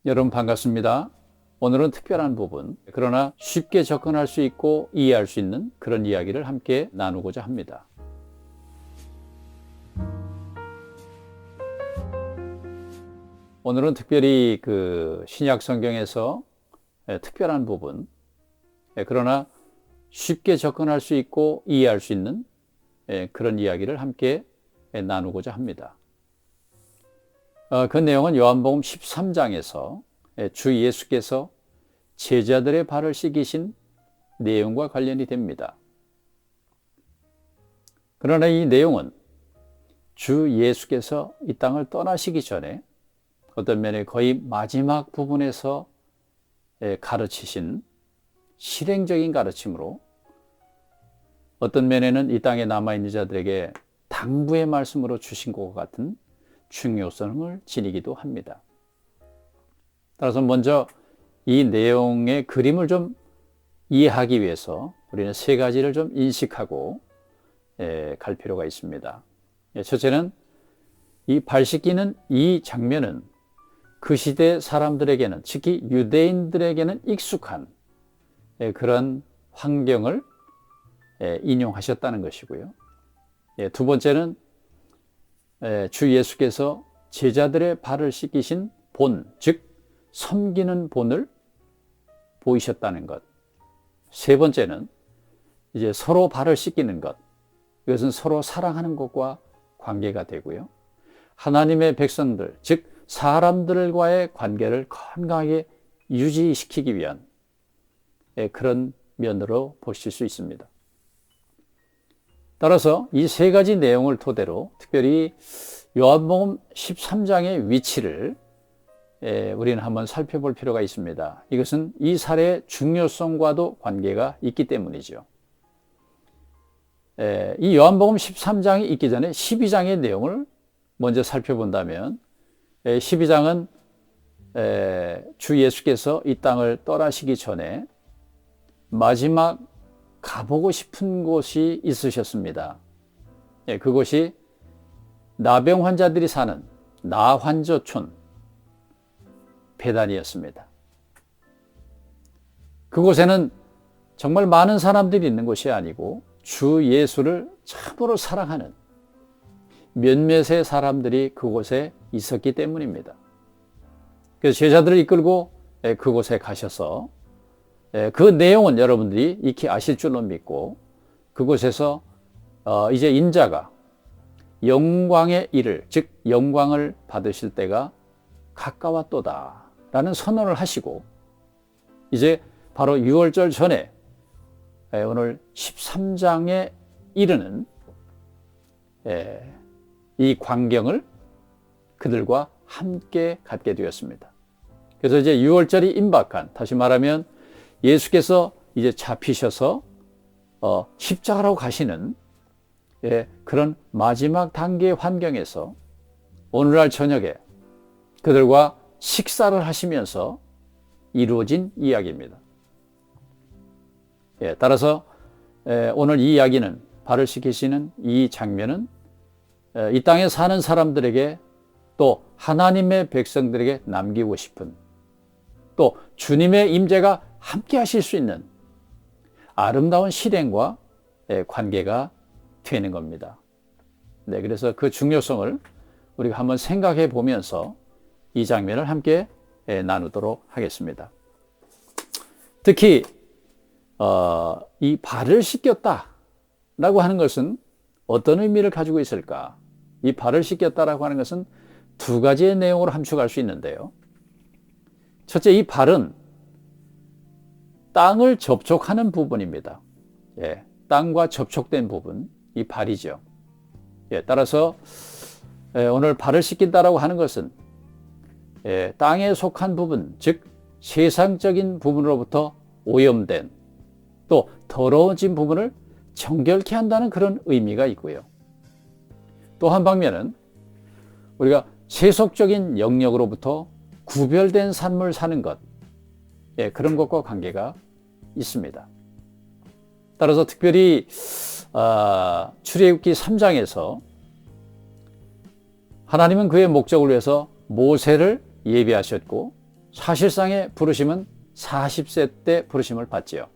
여러분 반갑습니다. 오늘은 특별한 부분, 그러나 쉽게 접근할 수 있고 이해할 수 있는 그런 이야기를 함께 나누고자 합니다. 오늘은 특별히 신약 성경에서 특별한 부분, 그러나 쉽게 접근할 수 있고 이해할 수 있는 그런 이야기를 함께 나누고자 합니다. 그 내용은 요한복음 13장에서 주 예수께서 제자들의 발을 씻기신 내용과 관련이 됩니다. 그러나 이 내용은 주 예수께서 이 땅을 떠나시기 전에 어떤 면에 거의 마지막 부분에서 가르치신 실행적인 가르침으로 어떤 면에는 이 땅에 남아있는 자들에게 당부의 말씀으로 주신 것과 같은 중요성을 지니기도 합니다. 따라서 먼저 이 내용의 그림을 좀 이해하기 위해서 우리는 세 가지를 좀 인식하고 갈 필요가 있습니다. 첫째는 이 발 씻기는 이 장면은 그 시대 사람들에게는, 특히 유대인들에게는 익숙한 그런 환경을 인용하셨다는 것이고요. 두 번째는 주 예수께서 제자들의 발을 씻기신 본, 즉 섬기는 본을 보이셨다는 것. 세 번째는 이제 서로 발을 씻기는 것. 이것은 서로 사랑하는 것과 관계가 되고요. 하나님의 백성들, 즉 사람들과의 관계를 건강하게 유지시키기 위한 그런 면으로 보실 수 있습니다. 따라서 이 세 가지 내용을 토대로 특별히 요한복음 13장의 위치를 우리는 한번 살펴볼 필요가 있습니다. 이것은 이 사례의 중요성과도 관계가 있기 때문이죠. 이 요한복음 13장이 있기 전에 12장의 내용을 먼저 살펴본다면 12장은 주 예수께서 이 땅을 떠나시기 전에 마지막 가보고 싶은 곳이 있으셨습니다. 그곳이 나병 환자들이 사는 나환저촌 베다니였습니다. 그곳에는 정말 많은 사람들이 있는 곳이 아니고 주 예수를 참으로 사랑하는 몇몇의 사람들이 그곳에 있었기 때문입니다. 그래서 제자들을 이끌고 그곳에 가셔서 그 내용은 여러분들이 익히 아실 줄로 믿고 그곳에서 이제 인자가 영광의 일을, 즉 영광을 받으실 때가 가까웠도다 라는 선언을 하시고 이제 바로 유월절 전에 오늘 13장에 이르는 이 광경을 그들과 함께 갖게 되었습니다. 그래서 이제 유월절이 임박한, 다시 말하면 예수께서 이제 잡히셔서 십자가로 가시는 그런 마지막 단계의 환경에서 오늘날 저녁에 그들과 식사를 하시면서 이루어진 이야기입니다. 따라서 오늘 이 이야기는, 발을 씻기시는 이 장면은 이 땅에 사는 사람들에게 또 하나님의 백성들에게 남기고 싶은, 또 주님의 임재가 함께 하실 수 있는 아름다운 실행과 관계가 되는 겁니다. 그래서 그 중요성을 우리가 한번 생각해 보면서 이 장면을 함께 나누도록 하겠습니다. 특히 이 발을 씻겼다라고 하는 것은 어떤 의미를 가지고 있을까? 이 발을 씻겼다라고 하는 것은 두 가지의 내용으로 함축할 수 있는데요. 첫째, 이 발은 땅을 접촉하는 부분입니다. 땅과 접촉된 부분, 이 발이죠. 따라서 오늘 발을 씻긴다라고 하는 것은 땅에 속한 부분, 즉 세상적인 부분으로부터 오염된 또 더러워진 부분을 정결케 한다는 그런 의미가 있고요. 또 한 방면은 우리가 세속적인 영역으로부터 구별된 삶을 사는 것, 그런 것과 관계가 있습니다. 따라서 특별히 출애굽기 3장에서 하나님은 그의 목적을 위해서 모세를 예비하셨고 사실상의 부르심은 40세 때 부르심을 받지요.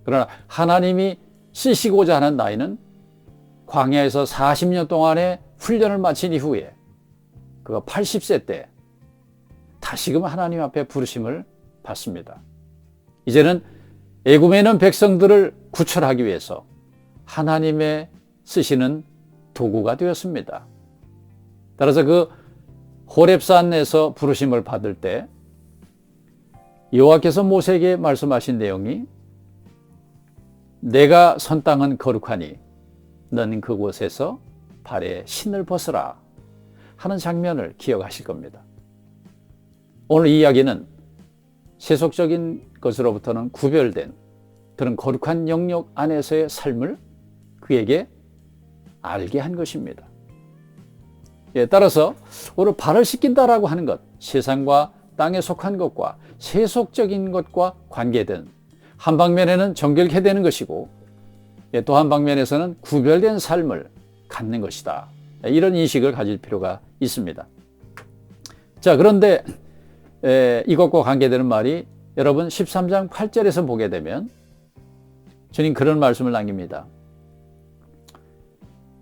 그러나 하나님이 쓰시고자 하는 나이는 광야에서 40년 동안의 훈련을 마친 이후에 그가 80세 때 다시금 하나님 앞에 부르심을 받습니다. 이제는 애굽에 있는 백성들을 구출하기 위해서 하나님의 쓰시는 도구가 되었습니다. 따라서 그 호렙산에서 부르심을 받을 때 여호와께서 모세에게 말씀하신 내용이 내가 선 땅은 거룩하니 너는 그곳에서 발에 신을 벗으라 하는 장면을 기억하실 겁니다. 오늘 이 이야기는 세속적인 것으로부터는 구별된 그런 거룩한 영역 안에서의 삶을 그에게 알게 한 것입니다. 따라서 오늘 발을 씻긴다라고 하는 것, 세상과 땅에 속한 것과 세속적인 것과 관계된 한 방면에는 정결케 되는 것이고 또 한 방면에서는 구별된 삶을 갖는 것이다. 이런 인식을 가질 필요가 있습니다. 자, 그런데 이것과 관계되는 말이 여러분 13장 8절에서 보게 되면 주님 그런 말씀을 남깁니다.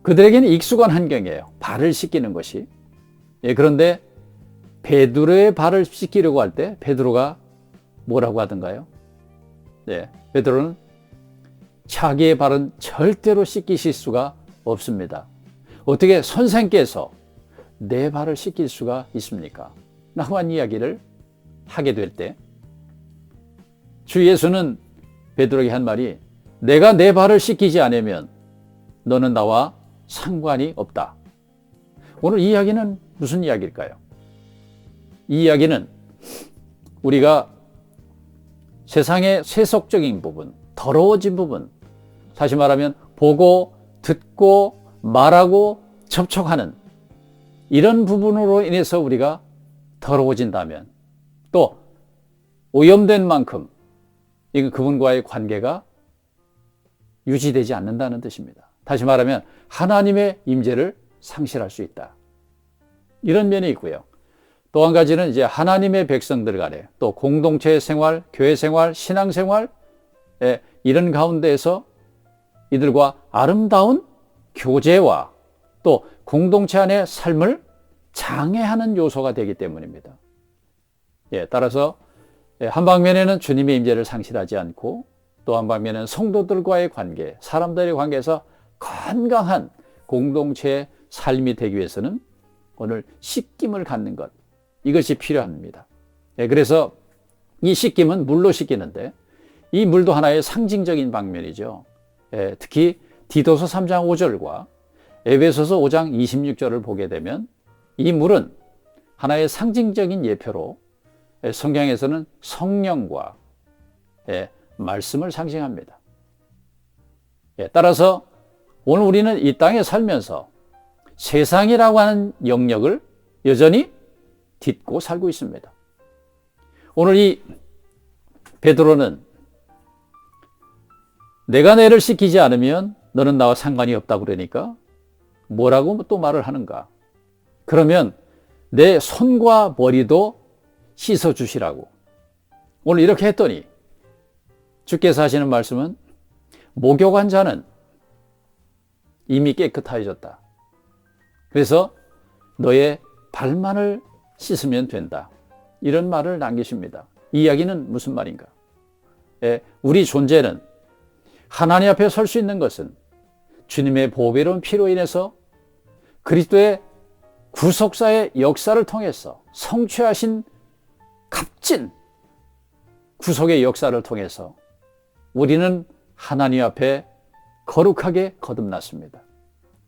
그들에게는 익숙한 환경이에요. 발을 씻기는 것이. 그런데 베드로의 발을 씻기려고 할 때 베드로가 뭐라고 하던가요? 베드로는 자기의 발은 절대로 씻기실 수가 없습니다. 어떻게 선생께서 내 발을 씻길 수가 있습니까? 라고 한 이야기를 하게 될 때 주 예수는 베드로에게 한 말이 내가 내 발을 씻기지 않으면 너는 나와 상관이 없다. 오늘 이 이야기는 무슨 이야기일까요? 이 이야기는 우리가 세상의 세속적인 부분, 더러워진 부분, 다시 말하면 보고, 듣고, 말하고, 접촉하는 이런 부분으로 인해서 우리가 더러워진다면 또 오염된 만큼 그분과의 관계가 유지되지 않는다는 뜻입니다. 다시 말하면 하나님의 임재를 상실할 수 있다. 이런 면이 있고요. 또 한 가지는 이제 하나님의 백성들 간에 또 공동체 생활, 교회 생활, 신앙 생활 이런 가운데에서 이들과 아름다운 교제와 또 공동체 안의 삶을 장애하는 요소가 되기 때문입니다. 따라서 한 방면에는 주님의 임재를 상실하지 않고 또 한 방면에는 성도들과의 관계, 사람들의 관계에서 건강한 공동체의 삶이 되기 위해서는 오늘 씻김을 갖는 것, 이것이 필요합니다. 그래서 이 씻김은 물로 씻기는데 이 물도 하나의 상징적인 방면이죠. 특히 디도서 3장 5절과 에베소서 5장 26절을 보게 되면 이 물은 하나의 상징적인 예표로 성경에서는 성령과 말씀을 상징합니다. 따라서 오늘 우리는 이 땅에 살면서 세상이라고 하는 영역을 여전히 딛고 살고 있습니다. 오늘 이 베드로는 내가 너를 씻기지 않으면 너는 나와 상관이 없다고 그러니까 뭐라고 또 말을 하는가? 그러면 내 손과 머리도 씻어주시라고. 오늘 이렇게 했더니 주께서 하시는 말씀은 목욕한 자는 이미 깨끗해졌다. 그래서 너의 발만을 씻으면 된다. 이런 말을 남기십니다. 이 이야기는 무슨 말인가? 우리 존재는 하나님 앞에 설 수 있는 것은 주님의 보배로운 피로 인해서 그리스도의 구속사의 역사를 통해서 성취하신 값진 구속의 역사를 통해서 우리는 하나님 앞에 거룩하게 거듭났습니다.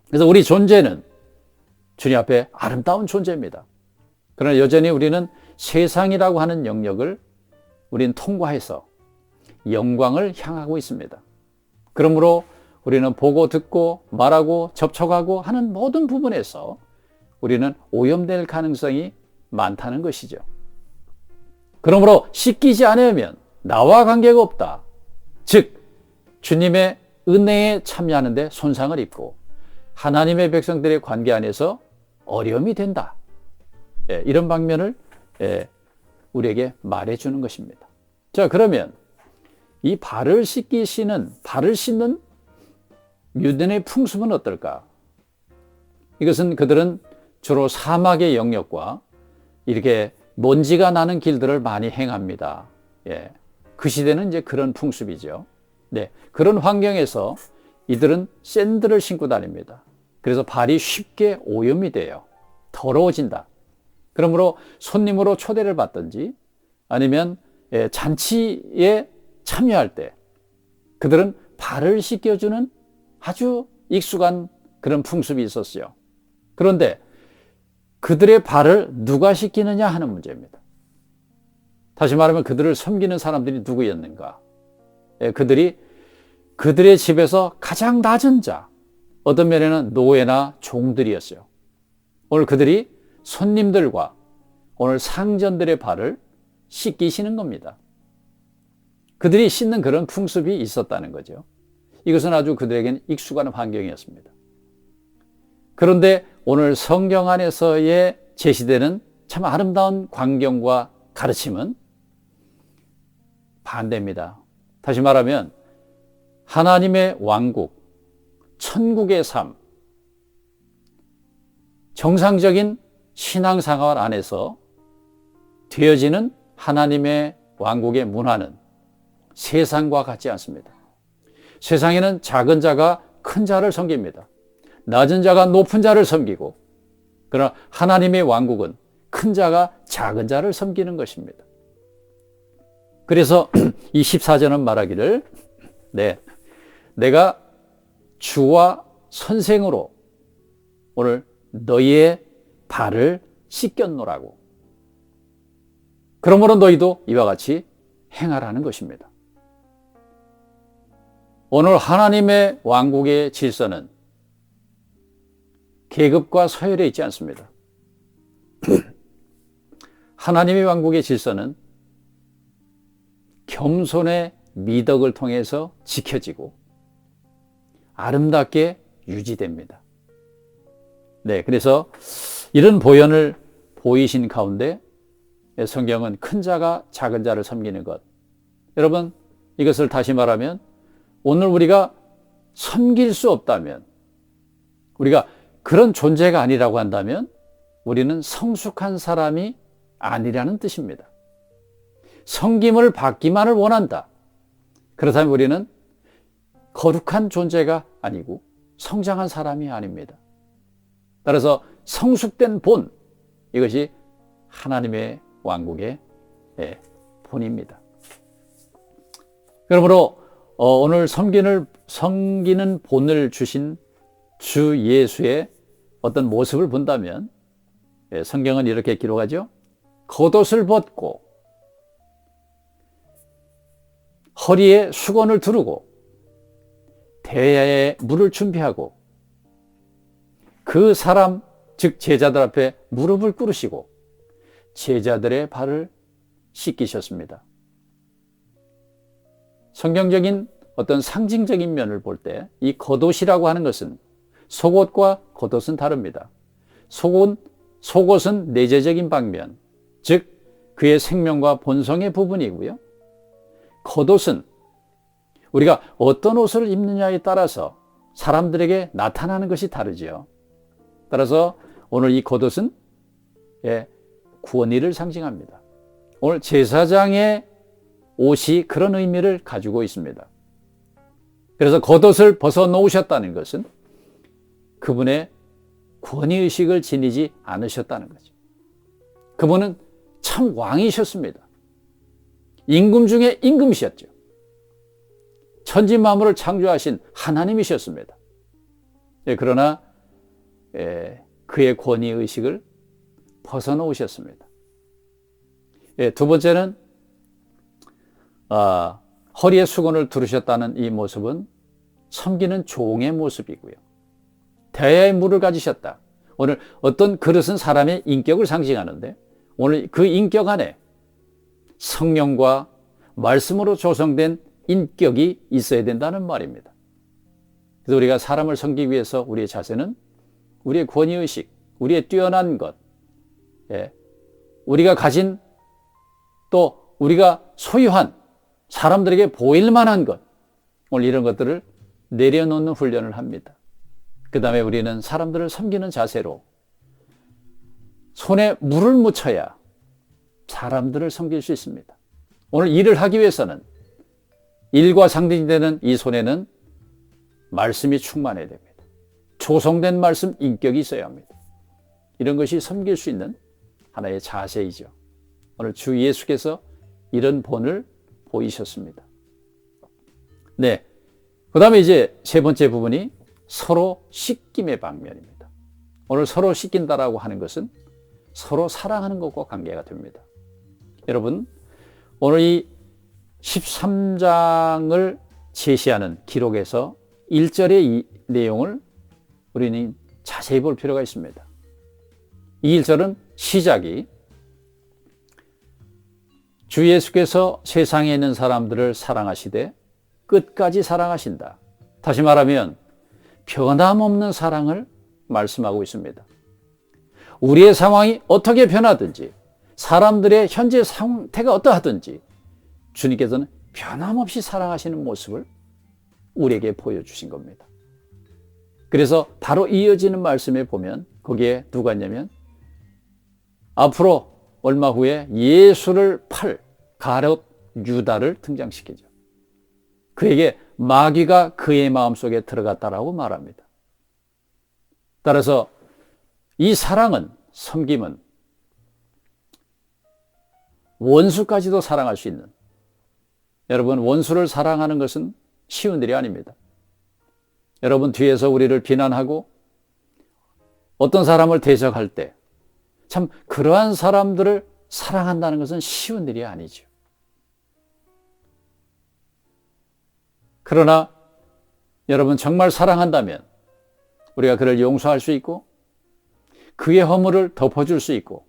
그래서 우리 존재는 주님 앞에 아름다운 존재입니다. 그러나 여전히 우리는 세상이라고 하는 영역을 우리는 통과해서 영광을 향하고 있습니다. 그러므로 우리는 보고 듣고 말하고 접촉하고 하는 모든 부분에서 우리는 오염될 가능성이 많다는 것이죠. 그러므로 씻기지 않으면 나와 관계가 없다. 즉 주님의 은혜에 참여하는 데 손상을 입고 하나님의 백성들의 관계 안에서 어려움이 된다. 이런 방면을 우리에게 말해주는 것입니다. 자, 그러면 이 발을 씻는 유대인의 풍습은 어떨까? 이것은 그들은 주로 사막의 영역과 이렇게 먼지가 나는 길들을 많이 행합니다. 예. 그 시대는 이제 그런 풍습이죠. 네. 그런 환경에서 이들은 샌들을 신고 다닙니다. 그래서 발이 쉽게 오염이 돼요. 더러워진다. 그러므로 손님으로 초대를 받든지 아니면 잔치에 참여할 때 그들은 발을 씻겨주는 아주 익숙한 그런 풍습이 있었어요. 그런데 그들의 발을 누가 씻기느냐 하는 문제입니다. 다시 말하면 그들을 섬기는 사람들이 누구였는가? 그들의 집에서 가장 낮은 자, 어떤 면에는 노예나 종들이었어요. 오늘 그들이 손님들과 오늘 상전들의 발을 씻기시는 겁니다. 그들이 씻는 그런 풍습이 있었다는 거죠. 이것은 아주 그들에게는 익숙한 환경이었습니다. 그런데 오늘 성경 안에서의 제시되는 참 아름다운 광경과 가르침은 반대입니다. 다시 말하면 하나님의 왕국, 천국의 삶, 정상적인 신앙생활 안에서 되어지는 하나님의 왕국의 문화는 세상과 같지 않습니다. 세상에는 작은 자가 큰 자를 섬깁니다. 낮은 자가 높은 자를 섬기고, 그러나 하나님의 왕국은 큰 자가 작은 자를 섬기는 것입니다. 그래서 이 14절은 말하기를, 내가 주와 선생으로 오늘 너희의 발을 씻겼노라고. 그러므로 너희도 이와 같이 행하라는 것입니다. 오늘 하나님의 왕국의 질서는 계급과 서열에 있지 않습니다. 하나님의 왕국의 질서는 겸손의 미덕을 통해서 지켜지고 아름답게 유지됩니다. 네, 그래서 이런 보현을 보이신 가운데 성경은 큰 자가 작은 자를 섬기는 것. 여러분, 이것을 다시 말하면 오늘 우리가 섬길 수 없다면, 우리가 그런 존재가 아니라고 한다면 우리는 성숙한 사람이 아니라는 뜻입니다. 섬김을 받기만을 원한다. 그렇다면 우리는 거룩한 존재가 아니고 성장한 사람이 아닙니다. 따라서 성숙된 본, 이것이 하나님의 왕국의 본입니다. 그러므로 오늘 섬기는 본을 주신 주 예수의 어떤 모습을 본다면 성경은 이렇게 기록하죠. 겉옷을 벗고 허리에 수건을 두르고 대야에 물을 준비하고 그 사람 즉 제자들 앞에 무릎을 꿇으시고 제자들의 발을 씻기셨습니다. 성경적인 어떤 상징적인 면을 볼 때 이 겉옷이라고 하는 것은 속옷과 겉옷은 다릅니다. 속옷은 내재적인 방면, 즉 그의 생명과 본성의 부분이고요. 겉옷은 우리가 어떤 옷을 입느냐에 따라서 사람들에게 나타나는 것이 다르지요. 따라서 오늘 이 겉옷은 구원의를 상징합니다. 오늘 제사장의 옷이 그런 의미를 가지고 있습니다. 그래서 겉옷을 벗어놓으셨다는 것은 그분의 권위의식을 지니지 않으셨다는 거죠. 그분은 참 왕이셨습니다. 임금 중에 임금이셨죠. 천지 만물을 창조하신 하나님이셨습니다. 그러나 그의 권위의식을 벗어놓으셨습니다. 두 번째는 허리에 수건을 두르셨다는 이 모습은 섬기는 종의 모습이고요. 대야의 물을 가지셨다. 오늘 어떤 그릇은 사람의 인격을 상징하는데 오늘 그 인격 안에 성령과 말씀으로 조성된 인격이 있어야 된다는 말입니다. 그래서 우리가 사람을 섬기기 위해서 우리의 자세는 우리의 권위의식, 우리의 뛰어난 것, 우리가 가진 또 우리가 소유한 사람들에게 보일 만한 것, 오늘 이런 것들을 내려놓는 훈련을 합니다. 그 다음에 우리는 사람들을 섬기는 자세로 손에 물을 묻혀야 사람들을 섬길 수 있습니다. 오늘 일을 하기 위해서는 일과 상징이 되는 이 손에는 말씀이 충만해야 됩니다. 조성된 말씀 인격이 있어야 합니다. 이런 것이 섬길 수 있는 하나의 자세이죠. 오늘 주 예수께서 이런 본을 보이셨습니다. 네. 그 다음에 이제 세 번째 부분이 서로 씻김의 방면입니다. 오늘 서로 씻긴다라고 하는 것은 서로 사랑하는 것과 관계가 됩니다. 여러분, 오늘 이 13장을 제시하는 기록에서 1절의 이 내용을 우리는 자세히 볼 필요가 있습니다. 이 1절은 시작이 주 예수께서 세상에 있는 사람들을 사랑하시되 끝까지 사랑하신다. 다시 말하면 변함없는 사랑을 말씀하고 있습니다. 우리의 상황이 어떻게 변하든지 사람들의 현재 상태가 어떠하든지 주님께서는 변함없이 사랑하시는 모습을 우리에게 보여주신 겁니다. 그래서 바로 이어지는 말씀에 보면 거기에 누가 있냐면 앞으로 얼마 후에 예수를 팔 가룟 유다를 등장시키죠. 그에게 마귀가 그의 마음속에 들어갔다라고 말합니다. 따라서 이 사랑은, 섬김은 원수까지도 사랑할 수 있는, 여러분, 원수를 사랑하는 것은 쉬운 일이 아닙니다. 여러분, 뒤에서 우리를 비난하고 어떤 사람을 대적할 때 참 그러한 사람들을 사랑한다는 것은 쉬운 일이 아니죠. 그러나 여러분, 정말 사랑한다면 우리가 그를 용서할 수 있고 그의 허물을 덮어줄 수 있고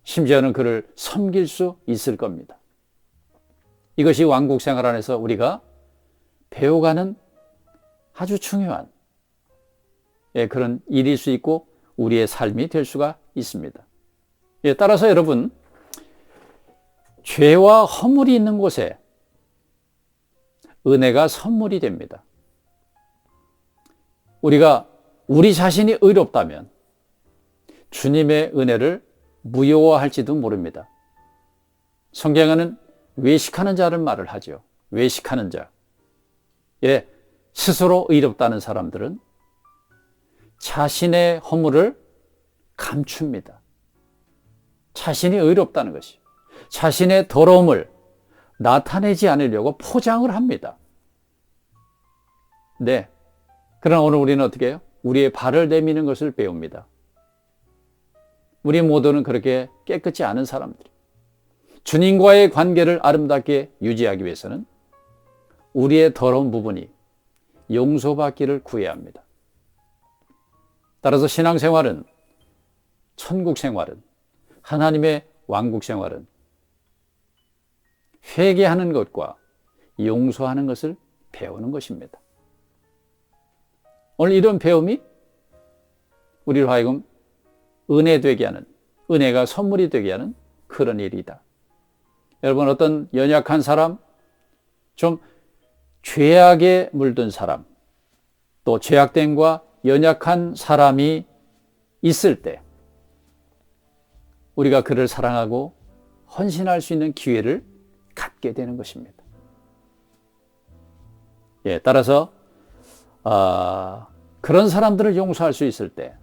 심지어는 그를 섬길 수 있을 겁니다. 이것이 왕국 생활 안에서 우리가 배워가는 아주 중요한 그런 일일 수 있고 우리의 삶이 될 수가 있습니다. 따라서 여러분, 죄와 허물이 있는 곳에 은혜가 선물이 됩니다. 우리가 우리 자신이 의롭다면 주님의 은혜를 무효화할지도 모릅니다. 성경에는 외식하는 자를 말을 하죠. 외식하는 자. 스스로 의롭다는 사람들은 자신의 허물을 감춥니다. 자신이 의롭다는 것이, 자신의 더러움을 나타내지 않으려고 포장을 합니다. 네. 그러나 오늘 우리는 어떻게 해요? 우리의 발을 내미는 것을 배웁니다. 우리 모두는 그렇게 깨끗지 않은 사람들. 주님과의 관계를 아름답게 유지하기 위해서는 우리의 더러운 부분이 용서받기를 구해야 합니다. 따라서 신앙생활은, 천국 생활은, 하나님의 왕국 생활은 회개하는 것과 용서하는 것을 배우는 것입니다. 오늘 이런 배움이 우리를 하여금 은혜 되게 하는, 은혜가 선물이 되게 하는 그런 일이다. 여러분, 어떤 연약한 사람, 좀 죄악에 물든 사람, 또 죄악됨과 연약한 사람이 있을 때 우리가 그를 사랑하고 헌신할 수 있는 기회를 갖게 되는 것입니다. 따라서 그런 사람들을 용서할 수 있을 때,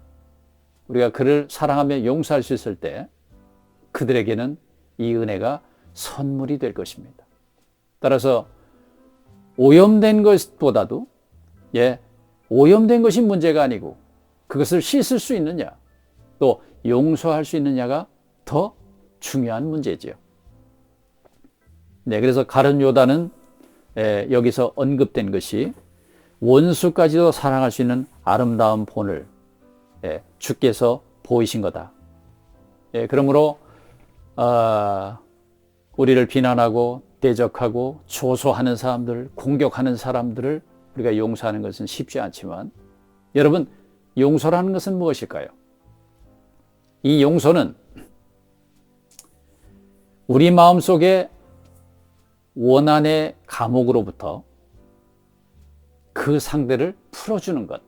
우리가 그를 사랑하며 용서할 수 있을 때 그들에게는 이 은혜가 선물이 될 것입니다. 따라서 오염된 것보다도 오염된 것이 문제가 아니고 그것을 씻을 수 있느냐, 또 용서할 수 있느냐가 더 중요한 문제죠. 네, 그래서 가룟 요다는 여기서 언급된 것이 원수까지도 사랑할 수 있는 아름다운 본을 주께서 보이신 거다. 그러므로 우리를 비난하고 대적하고 조소하는 사람들, 공격하는 사람들을 우리가 용서하는 것은 쉽지 않지만, 여러분, 용서라는 것은 무엇일까요? 이 용서는 우리 마음속에 원한의 감옥으로부터 그 상대를 풀어주는 것.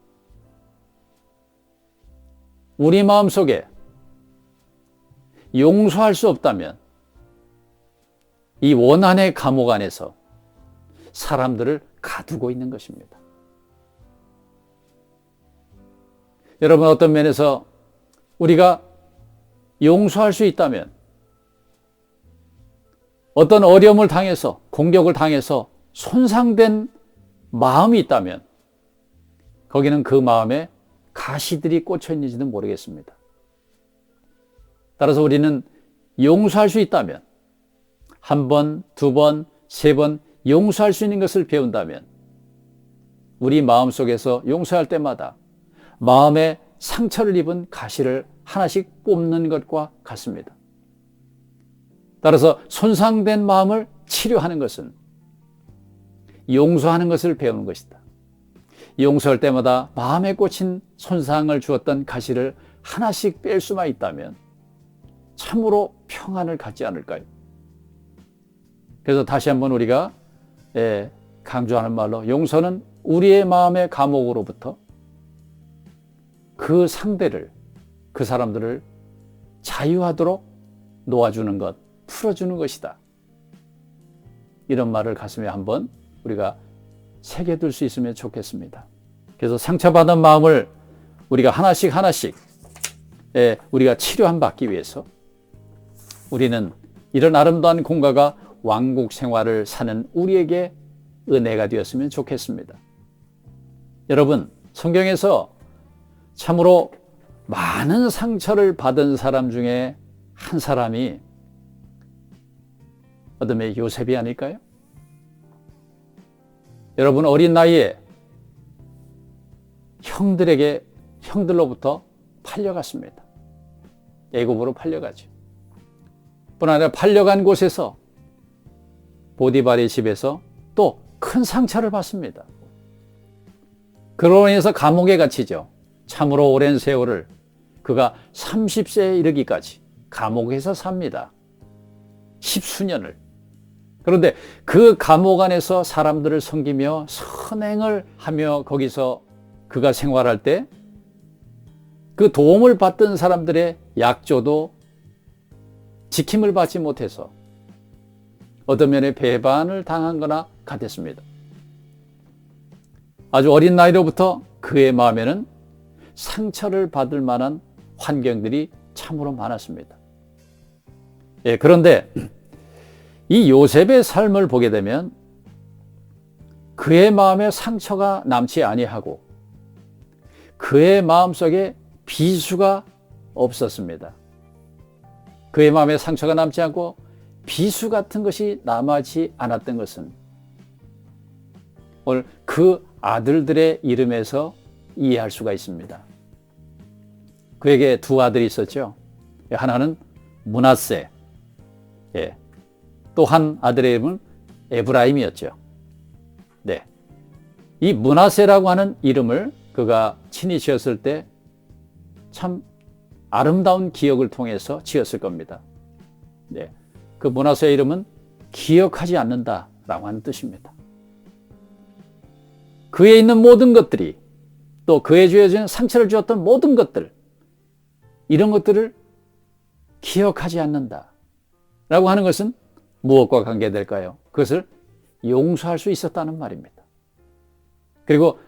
우리 마음속에 용서할 수 없다면 이 원한의 감옥 안에서 사람들을 가두고 있는 것입니다. 여러분, 어떤 면에서 우리가 용서할 수 있다면, 어떤 어려움을 당해서, 공격을 당해서 손상된 마음이 있다면 거기는 그 마음에 가시들이 꽂혀 있는지는 모르겠습니다. 따라서 우리는 용서할 수 있다면, 한 번, 두 번, 세 번 용서할 수 있는 것을 배운다면 우리 마음속에서 용서할 때마다 마음에 상처를 입은 가시를 하나씩 뽑는 것과 같습니다. 따라서 손상된 마음을 치료하는 것은 용서하는 것을 배우는 것이다. 용서할 때마다 마음에 꽂힌 손상을 주었던 가시를 하나씩 뺄 수만 있다면 참으로 평안을 갖지 않을까요? 그래서 다시 한번 우리가 강조하는 말로, 용서는 우리의 마음의 감옥으로부터 그 상대를, 그 사람들을 자유하도록 놓아주는 것, 풀어주는 것이다. 이런 말을 가슴에 한번 우리가 새겨둘 수 있으면 좋겠습니다. 그래서 상처받은 마음을 우리가 하나씩 우리가 치료함 받기 위해서 우리는 이런 아름다운 공가가 왕국 생활을 사는 우리에게 은혜가 되었으면 좋겠습니다. 여러분, 성경에서 참으로 많은 상처를 받은 사람 중에 한 사람이 어둠의 요셉이 아닐까요? 여러분, 어린 나이에 형들로부터 팔려갔습니다. 애굽으로 팔려가죠. 뿐 아니라 팔려간 곳에서 보디발의 집에서 또 큰 상처를 받습니다. 그로 인해서 감옥에 갇히죠. 참으로 오랜 세월을 그가 30세에 이르기까지 감옥에서 삽니다. 10수년을. 그런데 그 감옥 안에서 사람들을 섬기며 선행을 하며 거기서 그가 생활할 때 그 도움을 받던 사람들의 약조도 지킴을 받지 못해서 어떤 면에 배반을 당한 거나 같았습니다. 아주 어린 나이로부터 그의 마음에는 상처를 받을 만한 환경들이 참으로 많았습니다. 그런데 이 요셉의 삶을 보게 되면 그의 마음에 상처가 남지 아니하고 그의 마음속에 비수가 없었습니다. 그의 마음에 상처가 남지 않고 비수 같은 것이 남아지 않았던 것은 오늘 그 아들들의 이름에서 이해할 수가 있습니다. 그에게 두 아들이 있었죠. 하나는 므낫세, 또 한 아들의 이름은 에브라임이었죠. 이 므낫세라고 하는 이름을 그가 친히 지었을 때 참 아름다운 기억을 통해서 지었을 겁니다. 그 므낫세의 이름은 기억하지 않는다라고 하는 뜻입니다. 그에 있는 모든 것들이, 또 그에 주어진 상처를 주었던 모든 것들, 이런 것들을 기억하지 않는다라고 하는 것은 무엇과 관계될까요? 그것을 용서할 수 있었다는 말입니다. 그리고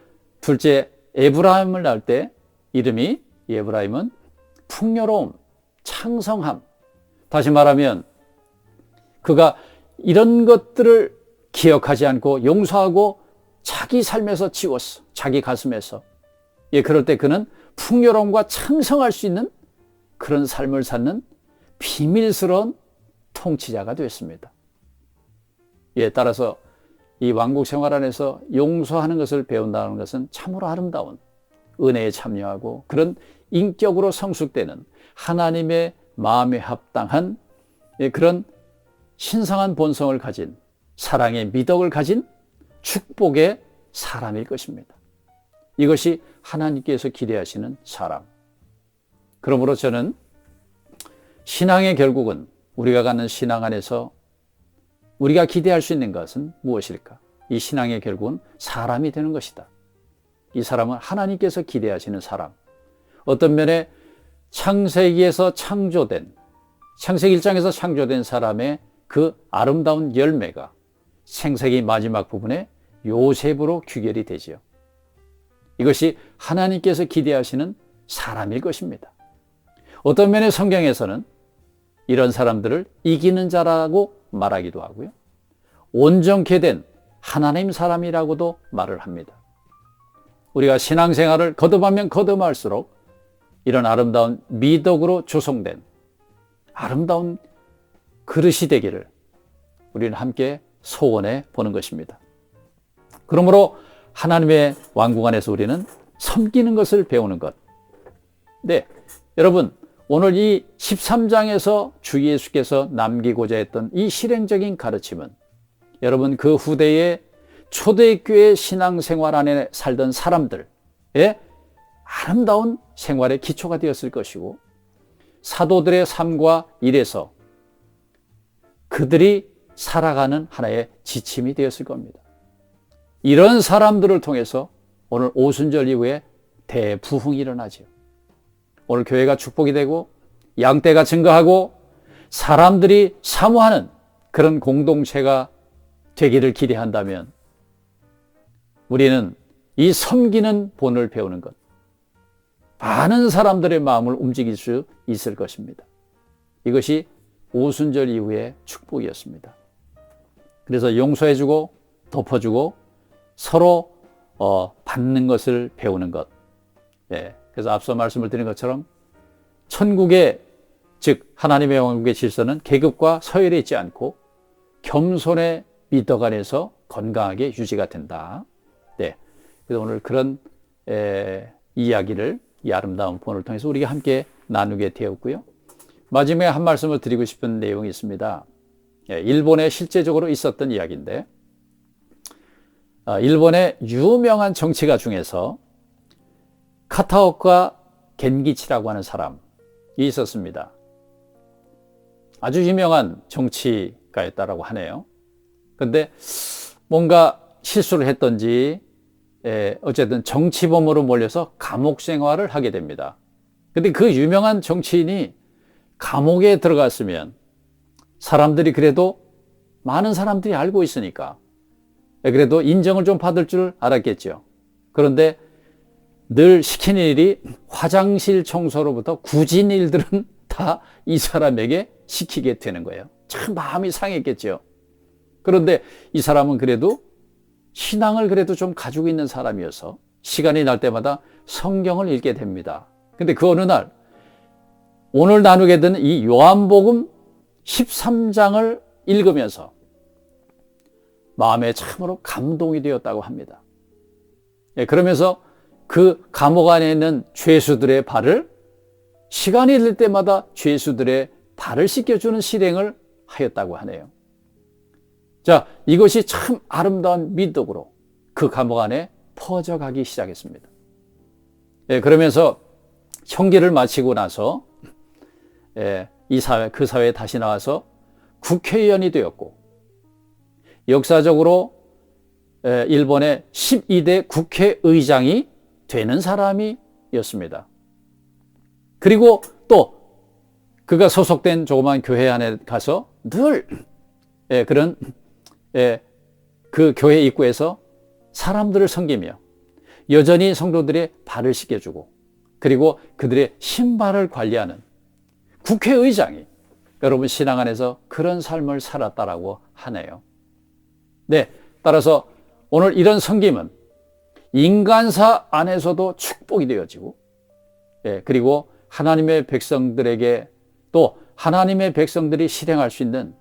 둘째 에브라임을 낳을 때 이름이, 에브라임은 풍요로움, 창성함, 다시 말하면 그가 이런 것들을 기억하지 않고 용서하고 자기 삶에서 지웠어. 자기 가슴에서. 그럴 때 그는 풍요로움과 창성할 수 있는 그런 삶을 사는 비밀스러운 통치자가 됐습니다. 따라서 이 왕국 생활 안에서 용서하는 것을 배운다는 것은 참으로 아름다운 은혜에 참여하고 그런 인격으로 성숙되는 하나님의 마음에 합당한 그런 신성한 본성을 가진, 사랑의 미덕을 가진 축복의 사람일 것입니다. 이것이 하나님께서 기대하시는 사람. 그러므로 저는 신앙의 결국은 우리가 갖는 신앙 안에서 우리가 기대할 수 있는 것은 무엇일까? 이 신앙의 결국은 사람이 되는 것이다. 이 사람은 하나님께서 기대하시는 사람. 어떤 면에 창세기에서 창조된, 창세기 1장에서 창조된 사람의 그 아름다운 열매가 창세기 마지막 부분에 요셉으로 귀결이 되지요. 이것이 하나님께서 기대하시는 사람일 것입니다. 어떤 면에 성경에서는 이런 사람들을 이기는 자라고 말하기도 하고요. 온전케 된 하나님 사람이라고도 말을 합니다. 우리가 신앙생활을 거듭하면 거듭할수록 이런 아름다운 미덕으로 조성된 아름다운 그릇이 되기를 우리는 함께 소원해 보는 것입니다. 그러므로 하나님의 왕국 안에서 우리는 섬기는 것을 배우는 것. 네, 여러분 오늘 이 13장에서 주 예수께서 남기고자 했던 이 실행적인 가르침은 여러분 그 후대의 초대교회 신앙생활 안에 살던 사람들의 아름다운 생활의 기초가 되었을 것이고 사도들의 삶과 일에서 그들이 살아가는 하나의 지침이 되었을 겁니다. 이런 사람들을 통해서 오늘 오순절 이후에 대부흥이 일어나죠. 오늘 교회가 축복이 되고 양떼가 증가하고 사람들이 사모하는 그런 공동체가 되기를 기대한다면 우리는 이 섬기는 본을 배우는 것, 많은 사람들의 마음을 움직일 수 있을 것입니다. 이것이 오순절 이후의 축복이었습니다. 그래서 용서해주고 덮어주고 서로 받는 것을 배우는 것. 네. 그래서 앞서 말씀을 드린 것처럼 천국의 즉 하나님의 왕국의 질서는 계급과 서열에 있지 않고 겸손의 미덕 안에서 건강하게 유지가 된다. 네. 그래서 오늘 그런 이야기를 이 아름다운 본을 통해서 우리가 함께 나누게 되었고요. 마지막에 한 말씀을 드리고 싶은 내용이 있습니다. 일본에 실제적으로 있었던 이야기인데 일본의 유명한 정치가 중에서 카타오카 겐기치라고 하는 사람이 있었습니다. 아주 유명한 정치가였다라고 하네요. 그런데 뭔가 실수를 했던지 어쨌든 정치범으로 몰려서 감옥 생활을 하게 됩니다. 그런데 그 유명한 정치인이 감옥에 들어갔으면 사람들이 그래도 많은 사람들이 알고 있으니까 그래도 인정을 좀 받을 줄 알았겠죠. 그런데 늘 시키는 일이 화장실 청소로부터 굳은 일들은 다 이 사람에게 시키게 되는 거예요. 참 마음이 상했겠죠. 그런데 이 사람은 그래도 신앙을 그래도 좀 가지고 있는 사람이어서 시간이 날 때마다 성경을 읽게 됩니다. 근데 그 어느 날 오늘 나누게 되는 이 요한복음 13장을 읽으면서 마음에 참으로 감동이 되었다고 합니다. 그러면서 그 감옥 안에 있는 죄수들의 발을 시간이 될 때마다 죄수들의 발을 씻겨주는 실행을 하였다고 하네요. 자, 이것이 참 아름다운 미덕으로 그 감옥 안에 퍼져가기 시작했습니다. 그러면서 형기를 마치고 나서 그 사회에 다시 나와서 국회의원이 되었고 역사적으로 일본의 12대 국회의장이 되는 사람이었습니다. 그리고 또 그가 소속된 조그만 교회 안에 가서 늘 그런 그 교회 입구에서 사람들을 섬기며 여전히 성도들의 발을 씻겨주고 그리고 그들의 신발을 관리하는 국회의장이 여러분 신앙 안에서 그런 삶을 살았다라고 하네요. 네, 따라서 오늘 이런 섬김은 인간사 안에서도 축복이 되어지고 그리고 하나님의 백성들에게 또 하나님의 백성들이 실행할 수 있는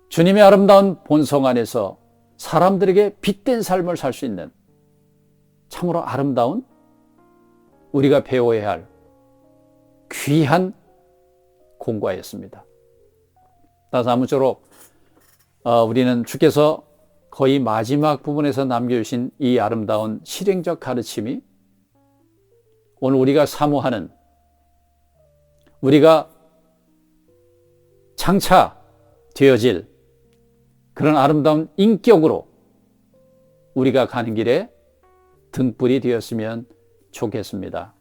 주님의 아름다운 본성 안에서 사람들에게 빛된 삶을 살 수 있는 참으로 아름다운 우리가 배워야 할 귀한 공과였습니다. 따라서 아무쪼록 우리는 주께서 거의 마지막 부분에서 남겨주신 이 아름다운 실행적 가르침이 오늘 우리가 사모하는 우리가 장차 되어질 그런 아름다운 인격으로 우리가 가는 길에 등불이 되었으면 좋겠습니다.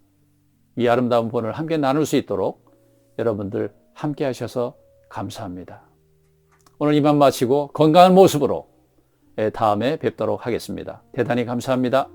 이 아름다운 본을 함께 나눌 수 있도록 여러분들 함께 하셔서 감사합니다. 오늘 이만 마치고 건강한 모습으로 다음에 뵙도록 하겠습니다. 대단히 감사합니다.